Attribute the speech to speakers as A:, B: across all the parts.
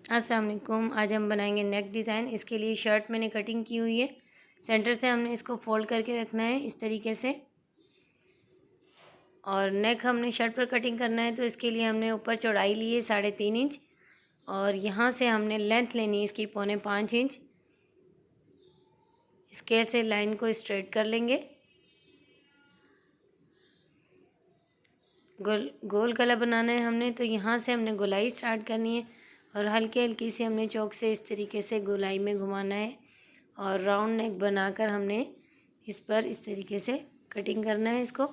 A: अस्सलाम वालेकुम। आज हम बनाएंगे नेक डिज़ाइन। इसके लिए शर्ट मैंने कटिंग की हुई है। सेंटर से हमने इसको फोल्ड करके रखना है इस तरीके से, और नेक हमने शर्ट पर कटिंग करना है। तो इसके लिए हमने ऊपर चौड़ाई ली है 3.5 इंच, और यहाँ से हमने लेंथ लेनी है इसकी 4.25 इंच। स्केल से लाइन को स्ट्रेट कर लेंगे। गोल गला बनाना है हमने, तो यहाँ से हमने गोलाई स्टार्ट करनी है और हल्की हल्की से हमने चौक से इस तरीके से गोलाई में घुमाना है, और राउंड नेक बनाकर हमने इस पर इस तरीके से कटिंग करना है इसको।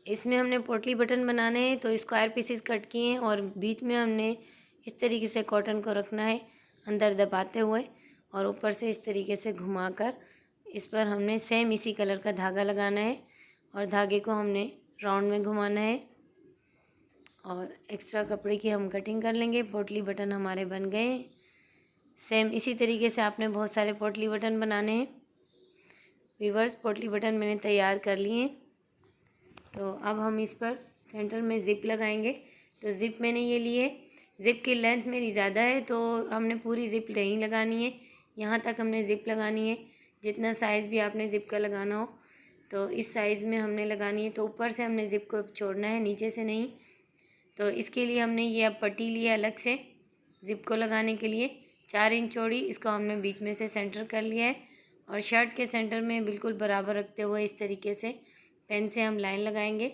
A: इसमें हमने पोटली बटन बनाने हैं, तो स्क्वायर पीसेस कट किए हैं और बीच में हमने इस तरीके से कॉटन को रखना है अंदर दबाते हुए, और ऊपर से इस तरीके से घुमाकर इस पर हमने सेम इसी कलर का धागा लगाना है, और धागे को हमने राउंड में घुमाना है, और एक्स्ट्रा कपड़े की हम कटिंग कर लेंगे। पोटली बटन हमारे बन गए हैं। सेम इसी तरीके से आपने बहुत सारे पोटली बटन बनाने हैं। व्यूअर्स, पोटली बटन मैंने तैयार कर लिए हैं। तो अब हम इस पर सेंटर में ज़िप लगाएंगे। तो ज़िप मैंने ये ली है। ज़िप की लेंथ मेरी ज़्यादा है, तो हमने पूरी ज़िप नहीं लगानी है, यहाँ तक हमने ज़िप लगानी है। जितना साइज़ भी आपने ज़िप का लगाना हो तो इस साइज़ में हमने लगानी है। तो ऊपर से हमने ज़िप को छोड़ना है, नीचे से नहीं। तो इसके लिए हमने ये अब पट्टी लिया अलग से ज़िप को लगाने के लिए 4 इंच चौड़ी। इसको हमने बीच में से सेंटर कर लिया है, और शर्ट के सेंटर में बिल्कुल बराबर रखते हुए इस तरीके से पेन से हम लाइन लगाएंगे।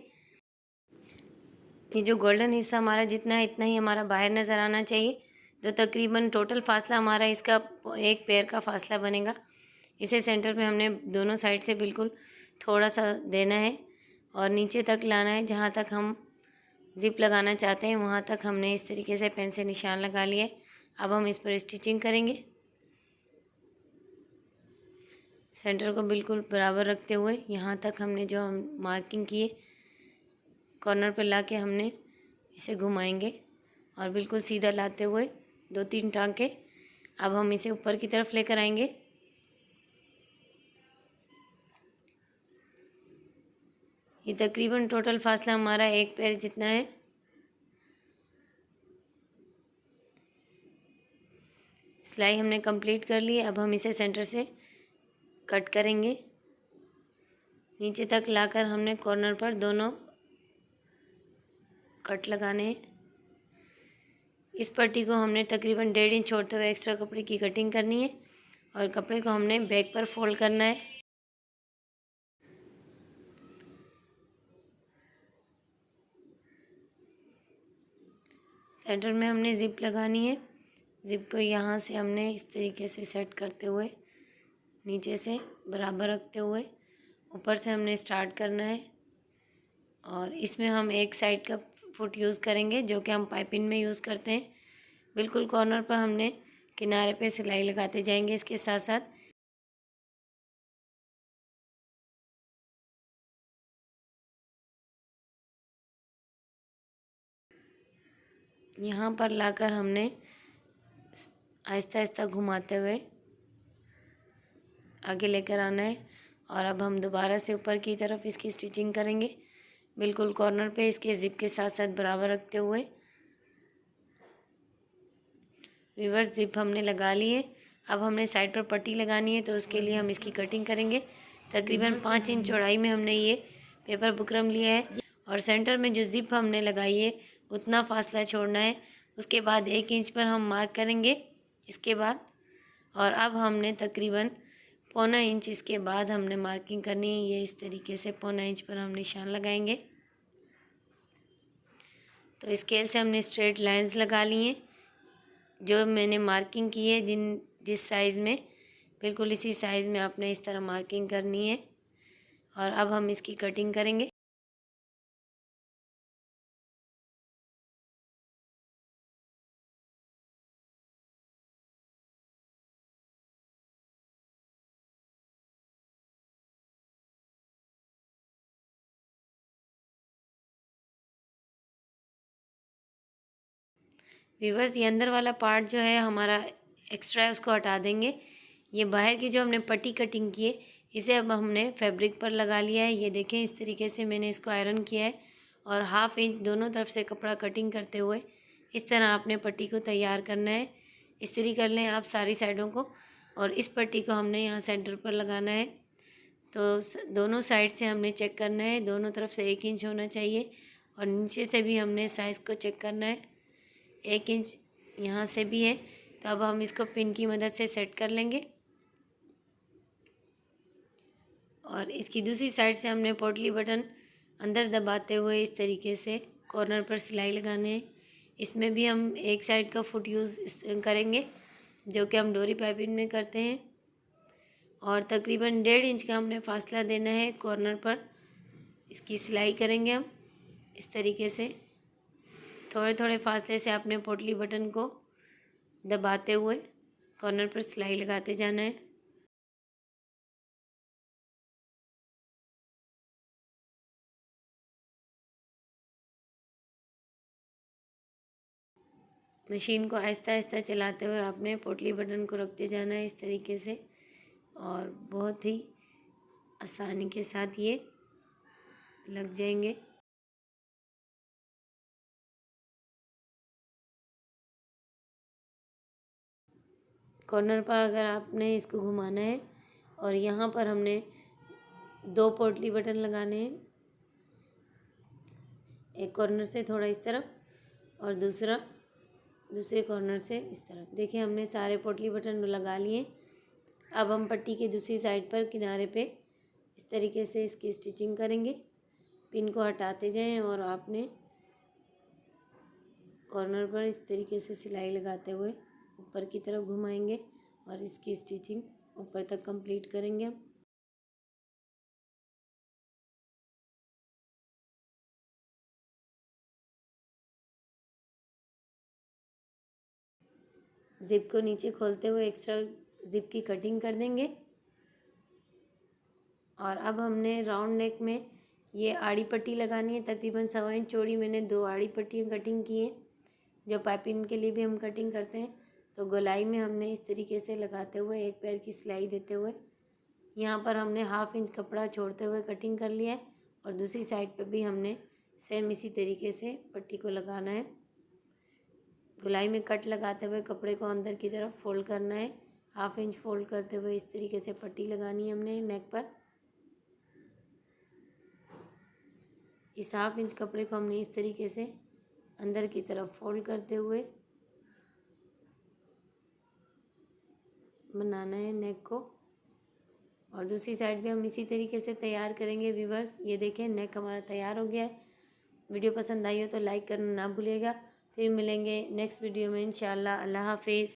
A: ये जो गोल्डन हिस्सा हमारा जितना है इतना ही हमारा बाहर नज़र आना चाहिए। तो तकरीबन टोटल फासला हमारा इसका एक पैर का फासला बनेगा। इसे सेंटर में हमने दोनों साइड से बिल्कुल थोड़ा सा देना है और नीचे तक लाना है। जहाँ तक हम ज़िप लगाना चाहते हैं वहाँ तक हमने इस तरीके से पेन से निशान लगा लिए। अब हम इस पर स्टिचिंग करेंगे। सेंटर को बिल्कुल बराबर रखते हुए यहाँ तक हमने जो हम मार्किंग किए कॉर्नर पर ला के हमने इसे घुमाएंगे, और बिल्कुल सीधा लाते हुए 2-3 टाँके। अब हम इसे ऊपर की तरफ लेकर आएंगे। ये तकरीबन टोटल फासला हमारा एक पैर जितना है। सिलाई हमने कंप्लीट कर ली। अब हम इसे सेंटर से कट करेंगे। नीचे तक लाकर हमने कॉर्नर पर दोनों कट लगाने हैं। इस पट्टी को हमने तकरीबन 1.5 इंच छोड़ते हुए एक्स्ट्रा कपड़े की कटिंग करनी है, और कपड़े को हमने बैक पर फोल्ड करना है। सेंटर में हमने ज़िप लगानी है। ज़िप को यहाँ से हमने इस तरीके से सेट करते हुए नीचे से बराबर रखते हुए ऊपर से हमने स्टार्ट करना है, और इसमें हम एक साइड का फुट यूज़ करेंगे जो कि हम पाइपिंग में यूज़ करते हैं। बिल्कुल कॉर्नर पर हमने किनारे पे सिलाई लगाते जाएंगे। इसके साथ साथ यहाँ पर लाकर हमने आहिस्ता आहिस्ता घुमाते हुए आगे लेकर आना है, और अब हम दोबारा से ऊपर की तरफ इसकी स्टिचिंग करेंगे। बिल्कुल कॉर्नर पे इसके ज़िप के साथ साथ बराबर रखते हुए। रिवर्स ज़िप हमने लगा ली है। अब हमने साइड पर पट्टी लगानी है, तो उसके लिए हम इसकी कटिंग करेंगे। तकरीबन 5 इंच चौड़ाई में हमने ये पेपर बुकरम लिया है, और सेंटर में जो ज़िप हमने लगाई है उतना फासला छोड़ना है। उसके बाद 1 इंच पर हम मार्क करेंगे इसके बाद, और अब हमने तकरीबन 1.25 इंच इसके बाद हमने मार्किंग करनी है। ये इस तरीके से 1.25 इंच पर हम निशान लगाएंगे। तो स्केल से हमने स्ट्रेट लाइंस लगा ली हैं। जो मैंने मार्किंग की है जिस साइज़ में, बिल्कुल इसी साइज़ में आपने इस तरह मार्किंग करनी है, और अब हम इसकी कटिंग करेंगे। व्यूअर्स, ये अंदर वाला पार्ट जो है हमारा एक्स्ट्रा है उसको हटा देंगे। ये बाहर की जो हमने पट्टी कटिंग की है इसे अब हमने फैब्रिक पर लगा लिया है। ये देखें इस तरीके से मैंने इसको आयरन किया है और 1/2 इंच दोनों तरफ से कपड़ा कटिंग करते हुए इस तरह आपने पट्टी को तैयार करना है। इस्त्री कर लें आप सारी साइडों को और इस पट्टी को हमने यहाँ सेंटर पर लगाना है। तो दोनों साइड से हमने चेक करना है, दोनों तरफ से 1 इंच होना चाहिए और नीचे से भी हमने साइज़ को चेक करना है, 1 इंच यहाँ से भी है। तो अब हम इसको पिन की मदद से सेट कर लेंगे और इसकी दूसरी साइड से हमने पोटली बटन अंदर दबाते हुए इस तरीके से कॉर्नर पर सिलाई लगाने हैं। इसमें भी हम एक साइड का फुट यूज़ करेंगे जो कि हम डोरी पाइपिंग में करते हैं और तकरीबन 1.5 इंच का हमने फासला देना है कॉर्नर पर। इसकी सिलाई करेंगे हम इस तरीके से, थोड़े थोड़े फासले से अपने पोटली बटन को दबाते हुए कॉर्नर पर सिलाई लगाते जाना है। मशीन को आहिस्ता आहिस्ता चलाते हुए आपने पोटली बटन को रखते जाना है इस तरीके से और बहुत ही आसानी के साथ ये लग जाएंगे। कॉर्नर पर अगर आपने इसको घुमाना है और यहाँ पर हमने 2 पोटली बटन लगाने हैं, एक कॉर्नर से थोड़ा इस तरफ और दूसरे कॉर्नर से इस तरफ। देखिए हमने सारे पोटली बटन लगा लिए। अब हम पट्टी की दूसरी साइड पर किनारे पे इस तरीके से इसकी स्टिचिंग करेंगे। पिन को हटाते जाएं और आपने कॉर्नर पर इस तरीके से सिलाई लगाते हुए ऊपर की तरफ घुमाएंगे और इसकी स्टिचिंग ऊपर तक कंप्लीट करेंगे हम। ज़िप को नीचे खोलते हुए एक्स्ट्रा ज़िप की कटिंग कर देंगे और अब हमने राउंड नेक में ये आड़ी पट्टी लगानी है। तकरीबन 1.25 इंच चौड़ी मैंने 2 आड़ी पट्टियाँ कटिंग की हैं जो पाइपिंग के लिए भी हम कटिंग करते हैं। तो गोलाई में हमने इस तरीके से लगाते हुए एक पैर की सिलाई देते हुए यहाँ पर हमने 1/2 इंच कपड़ा छोड़ते हुए कटिंग कर लिया है और दूसरी साइड पर भी हमने सेम इसी तरीके से पट्टी को लगाना है। गोलाई में कट लगाते हुए कपड़े को अंदर की तरफ फोल्ड करना है। 1/2 इंच फोल्ड करते हुए इस तरीके से पट्टी लगानी है हमने नेक पर। इस 1/2 इंच कपड़े को हमने इस तरीके से अंदर की तरफ फोल्ड करते हुए बनाना है नेक को और दूसरी साइड भी हम इसी तरीके से तैयार करेंगे व्यूअर्स। ये देखें नेक हमारा तैयार हो गया है। वीडियो पसंद आई हो तो लाइक करना ना भूलिएगा। फिर मिलेंगे नेक्स्ट वीडियो में इंशाल्लाह। अल्लाह हाफिज़।